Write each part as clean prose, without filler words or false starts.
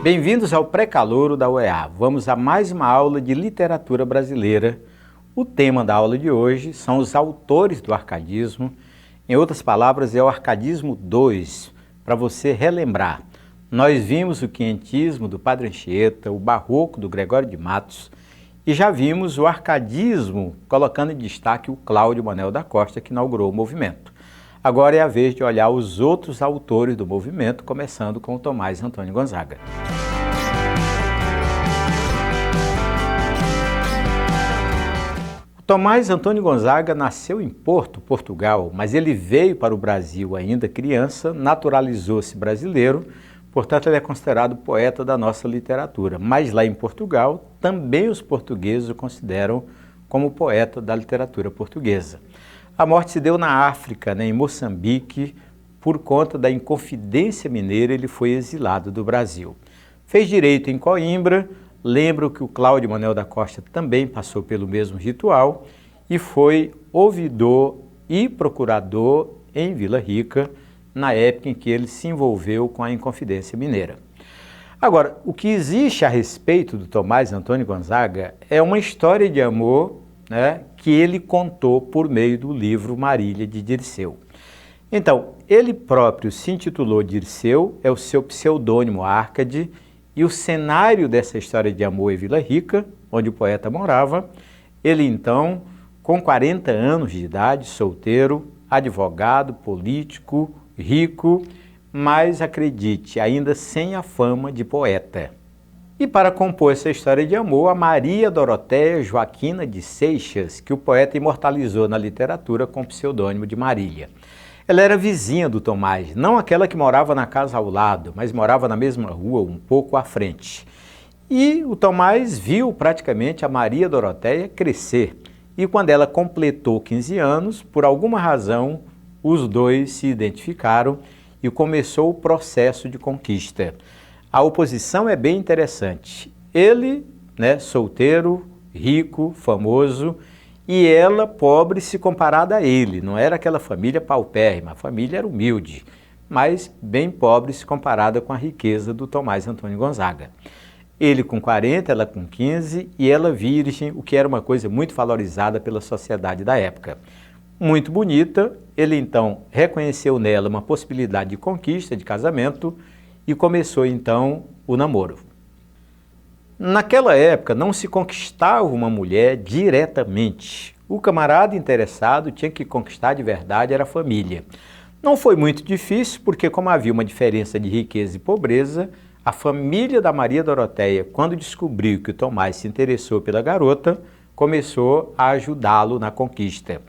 Bem-vindos ao Pré-Calouro da UEA. Vamos a mais uma aula de literatura brasileira. O tema da aula de hoje são os autores do arcadismo. Em outras palavras, é o Arcadismo 2, para você relembrar. Nós vimos o quinhentismo do Padre Anchieta, o barroco do Gregório de Matos e já vimos o arcadismo, colocando em destaque o Cláudio Manuel da Costa, que inaugurou o movimento. Agora é a vez de olhar os outros autores do movimento, começando com o Tomás Antônio Gonzaga. Tomás Antônio Gonzaga nasceu em Porto, Portugal, mas ele veio para o Brasil ainda criança, naturalizou-se brasileiro, portanto ele é considerado poeta da nossa literatura. Mas lá em Portugal, também os portugueses o consideram como poeta da literatura portuguesa. A morte se deu na África, em Moçambique, por conta da Inconfidência Mineira, ele foi exilado do Brasil. Fez direito em Coimbra. Lembro que o Cláudio Manuel da Costa também passou pelo mesmo ritual e foi ouvidor e procurador em Vila Rica, na época em que ele se envolveu com a Inconfidência Mineira. Agora, o que existe a respeito do Tomás Antônio Gonzaga é uma história de amor, que ele contou por meio do livro Marília de Dirceu. Então, ele próprio se intitulou Dirceu, é o seu pseudônimo Arcade, e o cenário dessa história de amor é Vila Rica, onde o poeta morava. Ele então, com 40 anos de idade, solteiro, advogado, político, rico, mas acredite, ainda sem a fama de poeta. E para compor essa história de amor, a Maria Dorotéia Joaquina de Seixas, que o poeta imortalizou na literatura com o pseudônimo de Marília. Ela era vizinha do Tomás, não aquela que morava na casa ao lado, mas morava na mesma rua, um pouco à frente. E o Tomás viu praticamente a Maria Dorotéia crescer. E quando ela completou 15 anos, por alguma razão, os dois se identificaram e começou o processo de conquista. A oposição é bem interessante. Ele, solteiro, rico, famoso, e ela pobre se comparada a ele. Não era aquela família paupérrima, a família era humilde, mas bem pobre se comparada com a riqueza do Tomás Antônio Gonzaga. Ele com 40, ela com 15 e ela virgem, o que era uma coisa muito valorizada pela sociedade da época. Muito bonita, ele então reconheceu nela uma possibilidade de conquista, de casamento, e começou então o namoro. Naquela época não se conquistava uma mulher diretamente. O camarada interessado tinha que conquistar de verdade, era a família. Não foi muito difícil, porque como havia uma diferença de riqueza e pobreza, a família da Maria Dorotéia, quando descobriu que o Tomás se interessou pela garota, começou a ajudá-lo na conquista.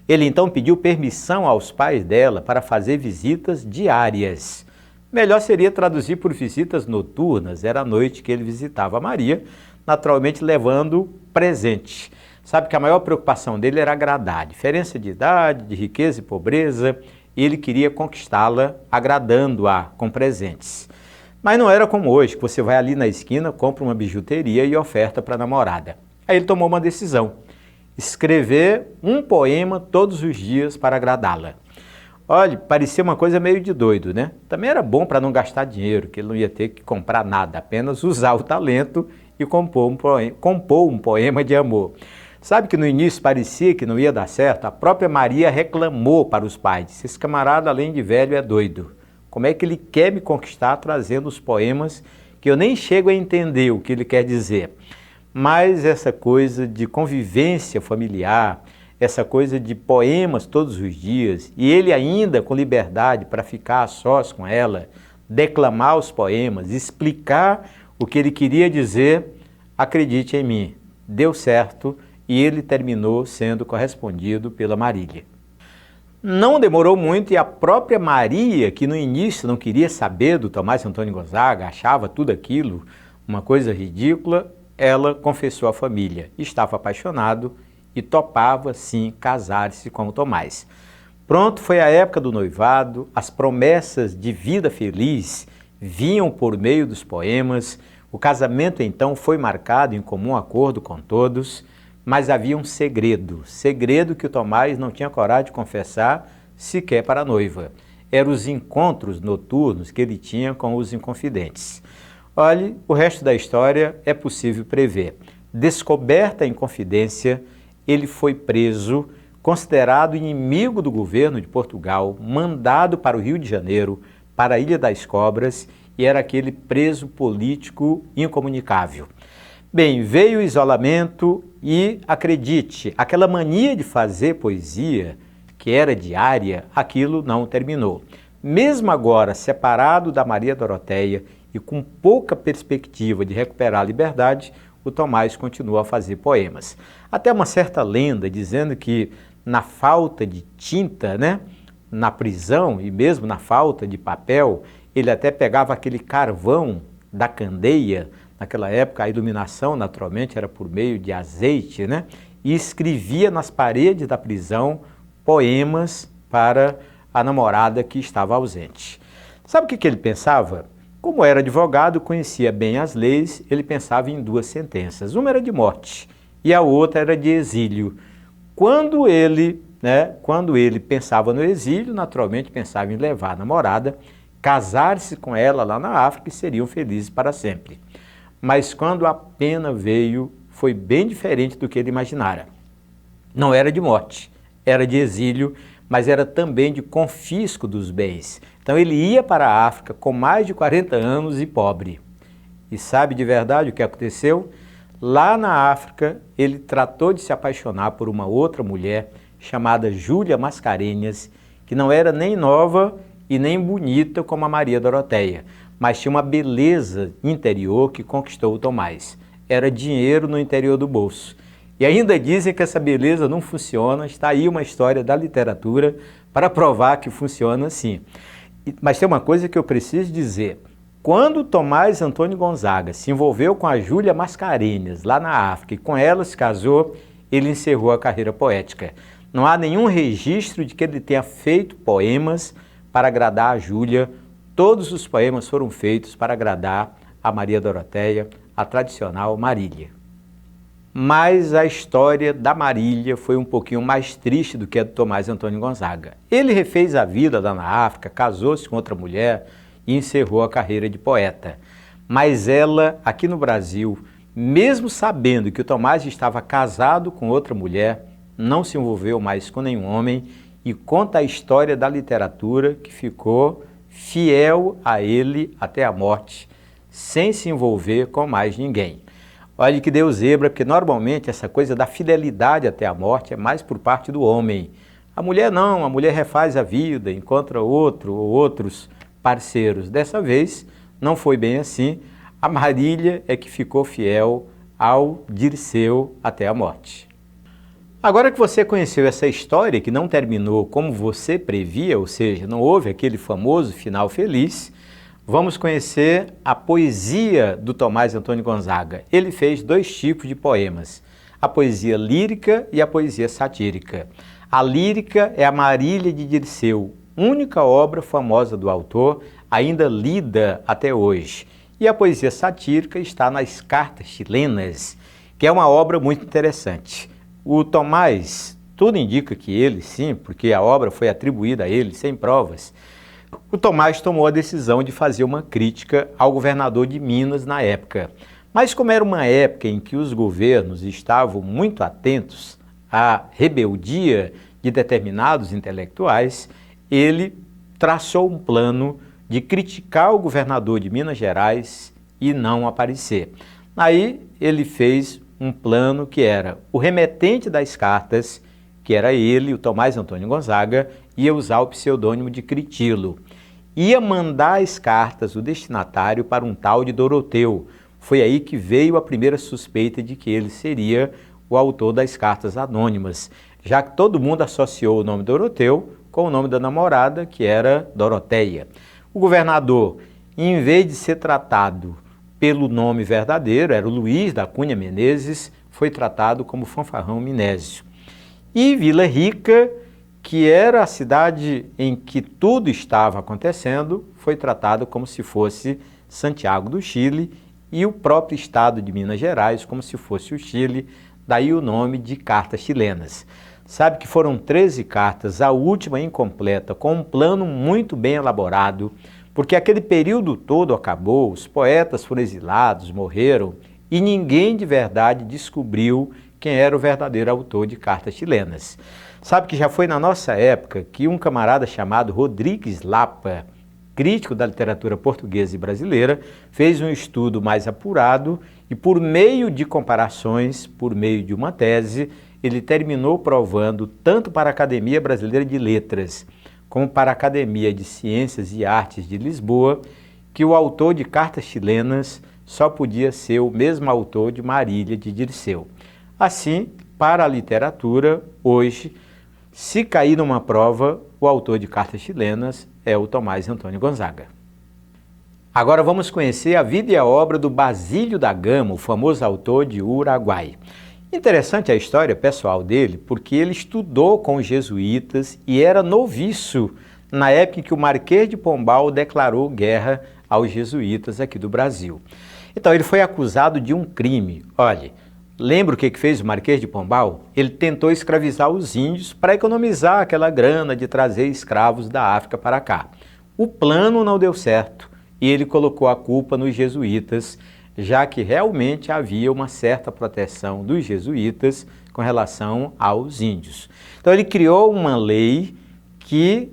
Ele então pediu permissão aos pais dela para fazer visitas diárias. Melhor seria traduzir por visitas noturnas, era a noite que ele visitava a Maria, naturalmente levando presente. Sabe que a maior preocupação dele era agradar, diferença de idade, de riqueza e pobreza, ele queria conquistá-la agradando-a com presentes. Mas não era como hoje, que você vai ali na esquina, compra uma bijuteria e oferta para a namorada. Aí ele tomou uma decisão, escrever um poema todos os dias para agradá-la. Olha, parecia uma coisa meio de doido, Também era bom para não gastar dinheiro, que ele não ia ter que comprar nada, apenas usar o talento e compor um poema de amor. Sabe que no início parecia que não ia dar certo? A própria Maria reclamou para os pais, disse, esse camarada além de velho é doido. Como é que ele quer me conquistar trazendo os poemas que eu nem chego a entender o que ele quer dizer? Mas essa coisa de convivência familiar, essa coisa de poemas todos os dias, e ele ainda com liberdade para ficar a sós com ela, declamar os poemas, explicar o que ele queria dizer, acredite em mim, deu certo e ele terminou sendo correspondido pela Marília. Não demorou muito e a própria Maria, que no início não queria saber do Tomás Antônio Gonzaga, achava tudo aquilo uma coisa ridícula, ela confessou à família, estava apaixonado e topava, sim, casar-se com o Tomás. Pronto, foi a época do noivado, as promessas de vida feliz vinham por meio dos poemas, o casamento então foi marcado em comum acordo com todos, mas havia um segredo que o Tomás não tinha coragem de confessar sequer para a noiva. Eram os encontros noturnos que ele tinha com os inconfidentes. Olhe, o resto da história é possível prever. Descoberta em confidência, ele foi preso, considerado inimigo do governo de Portugal, mandado para o Rio de Janeiro, para a Ilha das Cobras, e era aquele preso político incomunicável. Bem, veio o isolamento e, acredite, aquela mania de fazer poesia, que era diária, aquilo não terminou. Mesmo agora, separado da Maria Doroteia e com pouca perspectiva de recuperar a liberdade, o Tomás continua a fazer poemas. Até uma certa lenda dizendo que na falta de tinta, na prisão e mesmo na falta de papel, ele até pegava aquele carvão da candeia. Naquela época a iluminação naturalmente era por meio de azeite, e escrevia nas paredes da prisão poemas para a namorada que estava ausente. Sabe o que ele pensava? Como era advogado, conhecia bem as leis, ele pensava em duas sentenças. Uma era de morte e a outra era de exílio. Quando ele pensava no exílio, naturalmente pensava em levar a namorada, casar-se com ela lá na África e seriam felizes para sempre. Mas quando a pena veio, foi bem diferente do que ele imaginara. Não era de morte, era de exílio, mas era também de confisco dos bens. Então ele ia para a África com mais de 40 anos e pobre. E sabe de verdade o que aconteceu? Lá na África, ele tratou de se apaixonar por uma outra mulher chamada Júlia Mascarenhas, que não era nem nova e nem bonita como a Maria Doroteia, mas tinha uma beleza interior que conquistou o Tomás. Era dinheiro no interior do bolso. E ainda dizem que essa beleza não funciona, está aí uma história da literatura para provar que funciona assim. Mas tem uma coisa que eu preciso dizer. Quando Tomás Antônio Gonzaga se envolveu com a Júlia Mascarenhas, lá na África, e com ela se casou, ele encerrou a carreira poética. Não há nenhum registro de que ele tenha feito poemas para agradar a Júlia. Todos os poemas foram feitos para agradar a Maria Doroteia, a tradicional Marília. Mas a história da Marília foi um pouquinho mais triste do que a do Tomás Antônio Gonzaga. Ele refez a vida lá na África, casou-se com outra mulher e encerrou a carreira de poeta. Mas ela, aqui no Brasil, mesmo sabendo que o Tomás estava casado com outra mulher, não se envolveu mais com nenhum homem e conta a história da literatura que ficou fiel a ele até a morte, sem se envolver com mais ninguém. Olha que deu zebra, porque normalmente essa coisa da fidelidade até a morte é mais por parte do homem. A mulher não, a mulher refaz a vida, encontra outro ou outros parceiros. Dessa vez não foi bem assim, a Marília é que ficou fiel ao Dirceu até a morte. Agora que você conheceu essa história que não terminou como você previa, ou seja, não houve aquele famoso final feliz, vamos conhecer a poesia do Tomás Antônio Gonzaga. Ele fez dois tipos de poemas, a poesia lírica e a poesia satírica. A lírica é a Marília de Dirceu, única obra famosa do autor, ainda lida até hoje. E a poesia satírica está nas Cartas Chilenas, que é uma obra muito interessante. O Tomás, tudo indica que ele, sim, porque a obra foi atribuída a ele sem provas, o Tomás tomou a decisão de fazer uma crítica ao governador de Minas na época. Mas como era uma época em que os governos estavam muito atentos à rebeldia de determinados intelectuais, ele traçou um plano de criticar o governador de Minas Gerais e não aparecer. Aí ele fez um plano que era o remetente das cartas, que era ele, o Tomás Antônio Gonzaga, ia usar o pseudônimo de Critilo. Ia mandar as cartas, o destinatário, para um tal de Doroteu. Foi aí que veio a primeira suspeita de que ele seria o autor das cartas anônimas, já que todo mundo associou o nome Doroteu com o nome da namorada, que era Doroteia. O governador, em vez de ser tratado pelo nome verdadeiro, era o Luiz da Cunha Menezes, foi tratado como Fanfarrão Minésio. E Vila Rica, que era a cidade em que tudo estava acontecendo, foi tratado como se fosse Santiago do Chile e o próprio estado de Minas Gerais como se fosse o Chile, daí o nome de Cartas Chilenas. Sabe que foram 13 cartas, a última incompleta, com um plano muito bem elaborado, porque aquele período todo acabou, os poetas foram exilados, morreram, e ninguém de verdade descobriu quem era o verdadeiro autor de Cartas Chilenas. Sabe que já foi na nossa época que um camarada chamado Rodrigues Lapa, crítico da literatura portuguesa e brasileira, fez um estudo mais apurado e, por meio de comparações, por meio de uma tese, ele terminou provando tanto para a Academia Brasileira de Letras como para a Academia de Ciências e Artes de Lisboa que o autor de Cartas Chilenas só podia ser o mesmo autor de Marília de Dirceu. Assim, para a literatura, hoje, se cair numa prova, o autor de Cartas Chilenas é o Tomás Antônio Gonzaga. Agora vamos conhecer a vida e a obra do Basílio da Gama, o famoso autor de Uruguai. Interessante a história pessoal dele, porque ele estudou com os jesuítas e era noviço na época em que o Marquês de Pombal declarou guerra aos jesuítas aqui do Brasil. Então ele foi acusado de um crime. Olha, lembra o que fez o Marquês de Pombal? Ele tentou escravizar os índios para economizar aquela grana de trazer escravos da África para cá. O plano não deu certo e ele colocou a culpa nos jesuítas, já que realmente havia uma certa proteção dos jesuítas com relação aos índios. Então ele criou uma lei que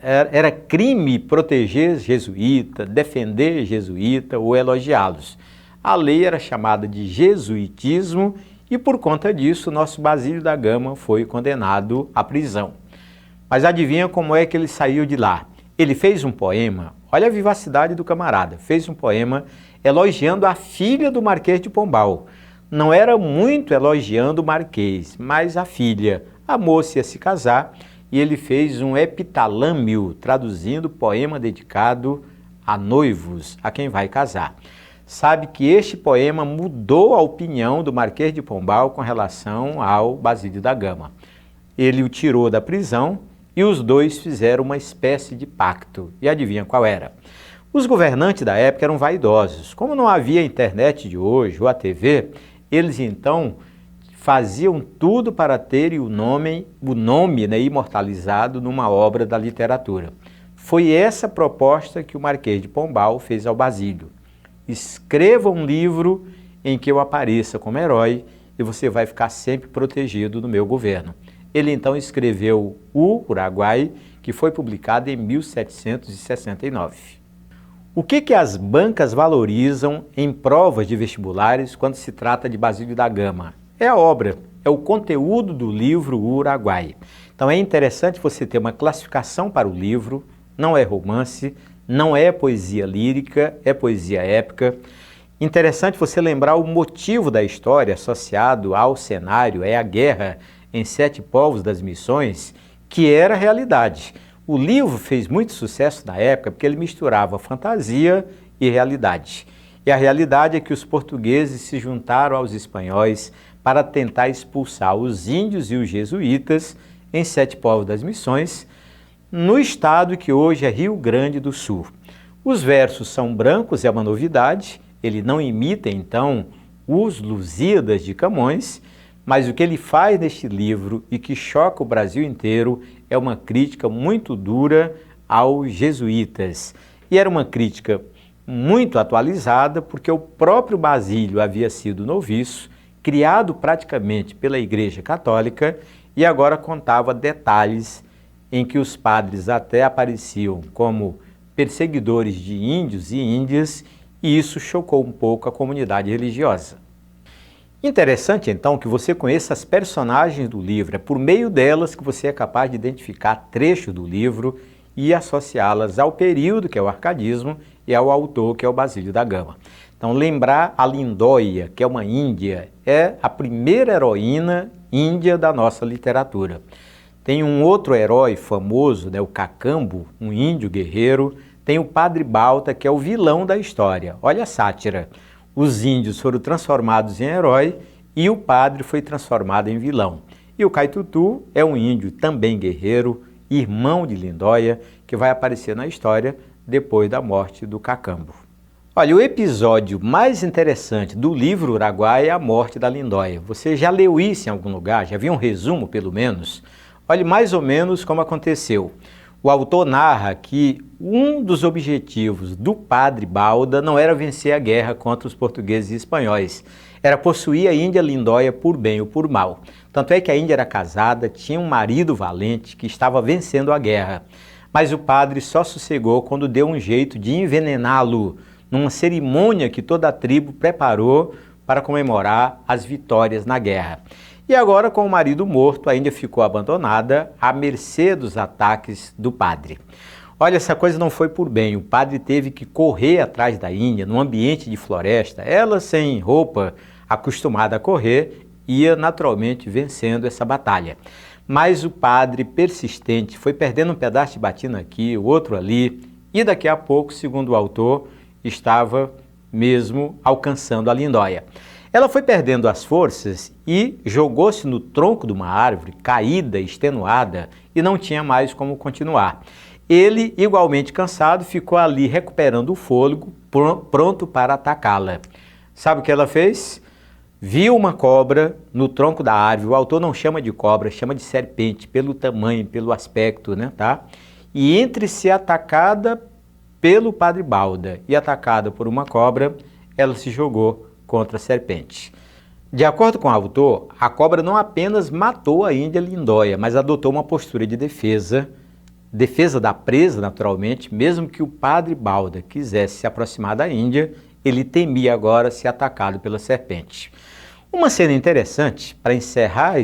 era crime proteger jesuíta, defender jesuíta ou elogiá-los. A lei era chamada de jesuitismo e por conta disso nosso Basílio da Gama foi condenado à prisão. Mas adivinha como é que ele saiu de lá? Ele fez um poema, olha a vivacidade do camarada, fez um poema elogiando a filha do Marquês de Pombal. Não era muito elogiando o Marquês, mas a filha. A moça ia se casar e ele fez um epitalâmio, traduzindo poema dedicado a noivos, a quem vai casar. Sabe que este poema mudou a opinião do Marquês de Pombal com relação ao Basílio da Gama. Ele o tirou da prisão e os dois fizeram uma espécie de pacto. E adivinha qual era? Os governantes da época eram vaidosos. Como não havia a internet de hoje ou a TV, eles então faziam tudo para terem o nome imortalizado numa obra da literatura. Foi essa proposta que o Marquês de Pombal fez ao Basílio. Escreva um livro em que eu apareça como herói e você vai ficar sempre protegido no meu governo. Ele então escreveu o Uruguai, que foi publicado em 1769. O que as bancas valorizam em provas de vestibulares quando se trata de Basílio da Gama? É a obra, é o conteúdo do livro Uruguai. Então é interessante você ter uma classificação para o livro, não é romance, não é poesia lírica, é poesia épica. Interessante você lembrar o motivo da história associado ao cenário, é a guerra em 7 povos das missões, que era a realidade. O livro fez muito sucesso na época porque ele misturava fantasia e realidade. E a realidade é que os portugueses se juntaram aos espanhóis para tentar expulsar os índios e os jesuítas em 7 povos das missões, no estado que hoje é Rio Grande do Sul. Os versos são brancos, é uma novidade, ele não imita então os Lusíadas de Camões, mas o que ele faz neste livro e que choca o Brasil inteiro é uma crítica muito dura aos jesuítas. E era uma crítica muito atualizada porque o próprio Basílio havia sido noviço, criado praticamente pela Igreja Católica e agora contava detalhes em que os padres até apareciam como perseguidores de índios e índias e isso chocou um pouco a comunidade religiosa. Interessante, então, que você conheça as personagens do livro. É por meio delas que você é capaz de identificar trechos do livro e associá-las ao período, que é o arcadismo, e ao autor, que é o Basílio da Gama. Então, lembrar a Lindóia, que é uma índia, é a primeira heroína índia da nossa literatura. Tem um outro herói famoso, o Cacambo, um índio guerreiro. Tem o Padre Balta, que é o vilão da história. Olha a sátira. Os índios foram transformados em herói e o padre foi transformado em vilão. E o Caitutu é um índio também guerreiro, irmão de Lindóia, que vai aparecer na história depois da morte do Cacambo. Olha, o episódio mais interessante do livro Uruguai é a morte da Lindóia. Você já leu isso em algum lugar? Já viu um resumo, pelo menos? Olha mais ou menos como aconteceu. O autor narra que um dos objetivos do padre Balda não era vencer a guerra contra os portugueses e espanhóis, era possuir a Índia Lindóia por bem ou por mal. Tanto é que a Índia era casada, tinha um marido valente que estava vencendo a guerra. Mas o padre só sossegou quando deu um jeito de envenená-lo numa cerimônia que toda a tribo preparou para comemorar as vitórias na guerra. E agora, com o marido morto, a Índia ficou abandonada à mercê dos ataques do padre. Olha, essa coisa não foi por bem. O padre teve que correr atrás da Índia, num ambiente de floresta. Ela, sem roupa, acostumada a correr, ia naturalmente vencendo essa batalha. Mas o padre, persistente, foi perdendo um pedaço de batina aqui, o outro ali, e daqui a pouco, segundo o autor, estava mesmo alcançando a Lindóia. Ela foi perdendo as forças e jogou-se no tronco de uma árvore, caída, extenuada, e não tinha mais como continuar. Ele, igualmente cansado, ficou ali recuperando o fôlego, pronto para atacá-la. Sabe o que ela fez? Viu uma cobra no tronco da árvore. O autor não chama de cobra, chama de serpente, pelo tamanho, pelo aspecto, né, tá? E entre ser atacada pelo padre Balda e atacada por uma cobra, ela se jogou contra a serpente. De acordo com o autor, a cobra não apenas matou a Índia Lindóia, mas adotou uma postura de defesa da presa, naturalmente. Mesmo que o padre Balda quisesse se aproximar da Índia, ele temia agora ser atacado pela serpente. Uma cena interessante para encerrar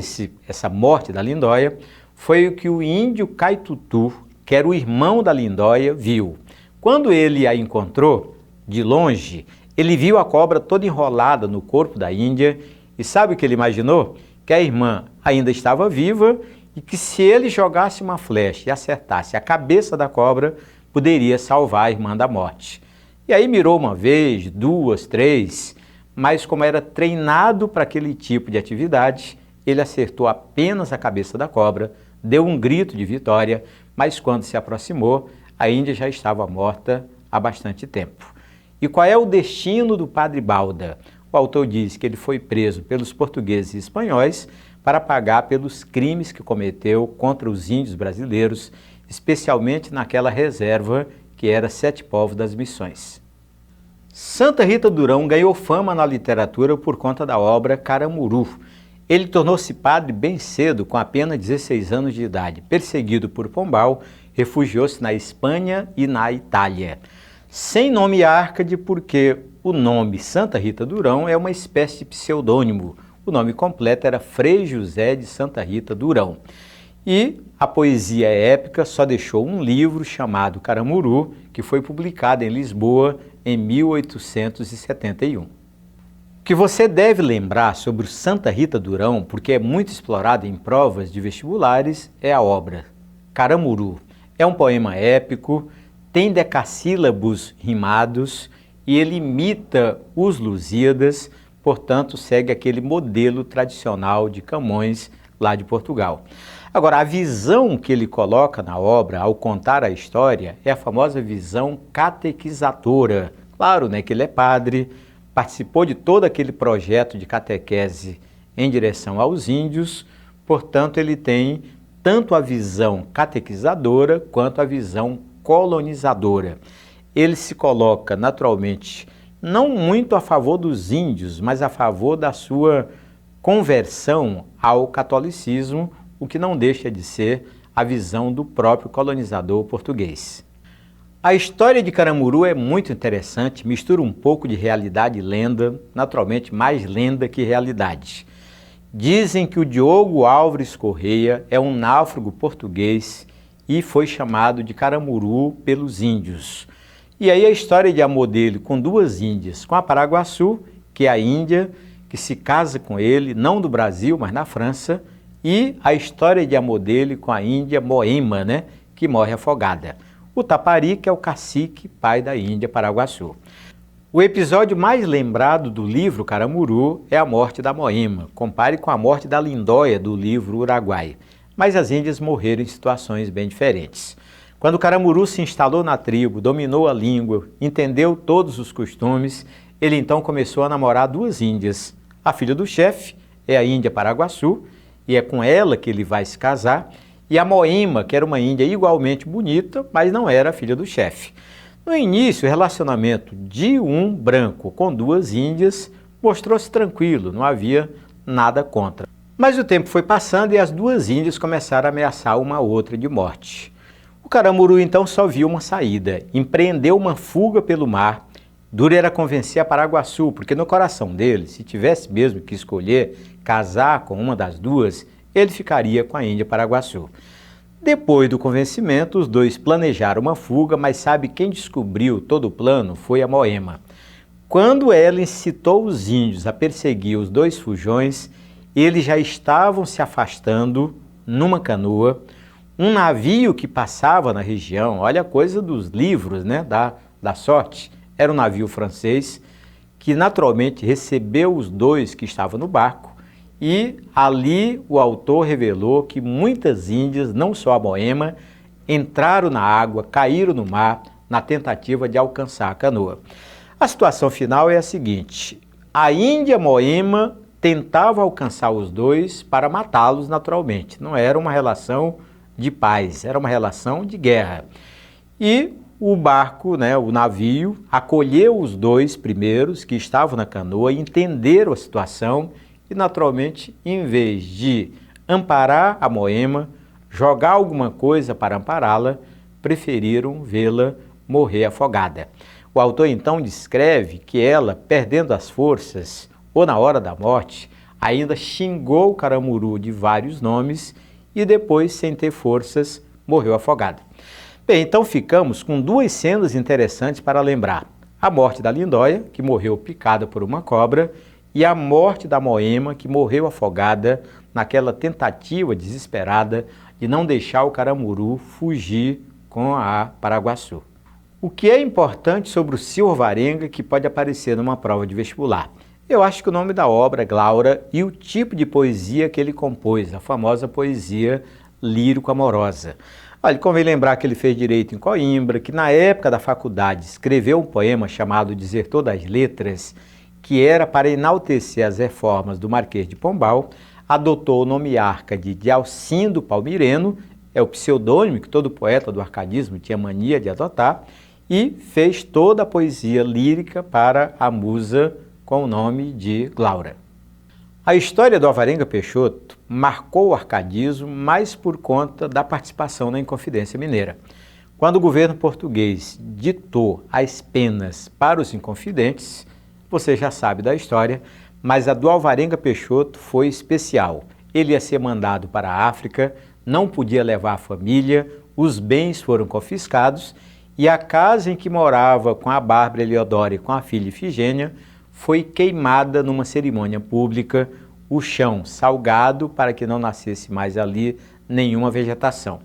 essa morte da Lindóia foi o que o índio Caitutu, que era o irmão da Lindóia, viu. Quando ele a encontrou, de longe, ele viu a cobra toda enrolada no corpo da Índia e sabe o que ele imaginou? Que a irmã ainda estava viva e que se ele jogasse uma flecha e acertasse a cabeça da cobra, poderia salvar a irmã da morte. E aí mirou uma vez, duas, três, mas como era treinado para aquele tipo de atividade, ele acertou apenas a cabeça da cobra, deu um grito de vitória, mas quando se aproximou, a Índia já estava morta há bastante tempo. E qual é o destino do padre Balda? O autor diz que ele foi preso pelos portugueses e espanhóis para pagar pelos crimes que cometeu contra os índios brasileiros, especialmente naquela reserva que era Sete Povos das Missões. Santa Rita Durão ganhou fama na literatura por conta da obra Caramuru. Ele tornou-se padre bem cedo, com apenas 16 anos de idade. Perseguido por Pombal, refugiou-se na Espanha e na Itália. Sem nome Árcade, porque o nome Santa Rita Durão é uma espécie de pseudônimo. O nome completo era Frei José de Santa Rita Durão. E a poesia épica só deixou um livro chamado Caramuru, que foi publicado em Lisboa em 1871. O que você deve lembrar sobre o Santa Rita Durão, porque é muito explorado em provas de vestibulares, é a obra Caramuru. É um poema épico, tem decassílabos rimados e ele imita os Lusíadas, portanto segue aquele modelo tradicional de Camões lá de Portugal. Agora, a visão que ele coloca na obra ao contar a história é a famosa visão catequizadora. Claro, né, que ele é padre, participou de todo aquele projeto de catequese em direção aos índios, portanto ele tem tanto a visão catequizadora quanto a visão colonizadora. Ele se coloca naturalmente não muito a favor dos índios, mas a favor da sua conversão ao catolicismo, o que não deixa de ser a visão do próprio colonizador português. A história de Caramuru é muito interessante, mistura um pouco de realidade e lenda, naturalmente mais lenda que realidade. Dizem que o Diogo Álvares Correia é um náufrago português e foi chamado de Caramuru pelos índios. E aí a história de amor dele com duas índias, com a Paraguaçu, que é a índia que se casa com ele, não do Brasil, mas na França, e a história de amor dele com a índia Moema, né, que morre afogada. O Tapari, que é o cacique, pai da Índia Paraguaçu. O episódio mais lembrado do livro Caramuru é a morte da Moema. Compare com a morte da Lindóia do livro Uruguai. Mas as índias morreram em situações bem diferentes. Quando Caramuru se instalou na tribo, dominou a língua, entendeu todos os costumes, ele então começou a namorar duas índias. A filha do chefe é a índia Paraguaçu, e é com ela que ele vai se casar, e a Moema, que era uma índia igualmente bonita, mas não era a filha do chefe. No início, o relacionamento de um branco com duas índias mostrou-se tranquilo, não havia nada contra. Mas o tempo foi passando e as duas índias começaram a ameaçar uma outra de morte. O Caramuru então só viu uma saída, empreendeu uma fuga pelo mar. Duro era convencer a Paraguaçu, porque no coração dele, se tivesse mesmo que escolher casar com uma das duas, ele ficaria com a Índia Paraguaçu. Depois do convencimento, os dois planejaram uma fuga, mas sabe quem descobriu todo o plano? Foi a Moema. Quando ela incitou os índios a perseguir os dois fujões, eles já estavam se afastando numa canoa. Um navio que passava na região, olha a coisa dos livros, né, da sorte, era um navio francês que naturalmente recebeu os dois que estavam no barco e ali o autor revelou que muitas índias, não só a Moema, entraram na água, caíram no mar na tentativa de alcançar a canoa. A situação final é a seguinte: a Índia Moema tentava alcançar os dois para matá-los naturalmente. Não era uma relação de paz, era uma relação de guerra. E o barco, né, o navio, acolheu os dois primeiros que estavam na canoa, entenderam a situação e naturalmente, em vez de amparar a Moema, jogar alguma coisa para ampará-la, preferiram vê-la morrer afogada. O autor então descreve que ela, perdendo as forças, ou na hora da morte, ainda xingou o Caramuru de vários nomes e depois, sem ter forças, morreu afogada. Bem, então ficamos com duas cenas interessantes para lembrar. A morte da Lindóia, que morreu picada por uma cobra, e a morte da Moema, que morreu afogada naquela tentativa desesperada de não deixar o Caramuru fugir com a Paraguaçu. O que é importante sobre o Seu Alvarenga que pode aparecer numa prova de vestibular? Eu acho que o nome da obra é Glaura e o tipo de poesia que ele compôs, a famosa poesia lírico-amorosa. Olha, convém lembrar que ele fez direito em Coimbra, que na época da faculdade escreveu um poema chamado Desertor das Letras, que era para enaltecer as reformas do Marquês de Pombal, adotou o nome Árcade de Alcindo Palmireno, é o pseudônimo que todo poeta do arcadismo tinha mania de adotar, e fez toda a poesia lírica para a musa com o nome de Glaura. A história do Alvarenga Peixoto marcou o arcadismo mais por conta da participação na Inconfidência Mineira. Quando o governo português ditou as penas para os inconfidentes, você já sabe da história, mas a do Alvarenga Peixoto foi especial. Ele ia ser mandado para a África, não podia levar a família, os bens foram confiscados e a casa em que morava com a Bárbara Eleodora e com a filha Ifigênia foi queimada numa cerimônia pública, o chão salgado para que não nascesse mais ali nenhuma vegetação.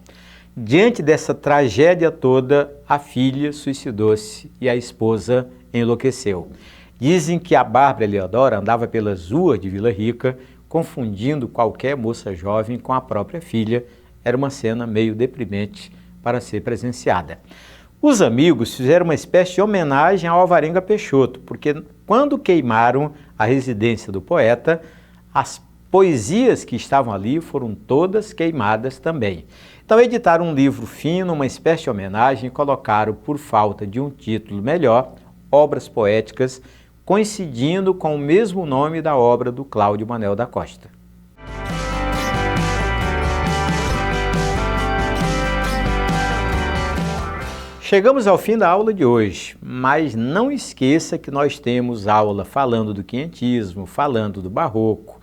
Diante dessa tragédia toda, a filha suicidou-se e a esposa enlouqueceu. Dizem que a Bárbara Eleodora andava pelas ruas de Vila Rica, confundindo qualquer moça jovem com a própria filha. Era uma cena meio deprimente para ser presenciada. Os amigos fizeram uma espécie de homenagem ao Alvarenga Peixoto, porque quando queimaram a residência do poeta, as poesias que estavam ali foram todas queimadas também. Então editaram um livro fino, uma espécie de homenagem, e colocaram, por falta de um título melhor, Obras Poéticas, coincidindo com o mesmo nome da obra do Cláudio Manuel da Costa. Chegamos ao fim da aula de hoje, mas não esqueça que nós temos aula falando do quinhentismo, falando do barroco.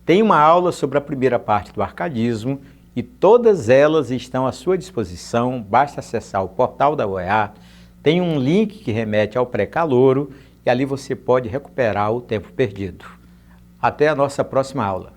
Tem uma aula sobre a primeira parte do arcadismo e todas elas estão à sua disposição, basta acessar o portal da UEA, tem um link que remete ao pré-calouro e ali você pode recuperar o tempo perdido. Até a nossa próxima aula.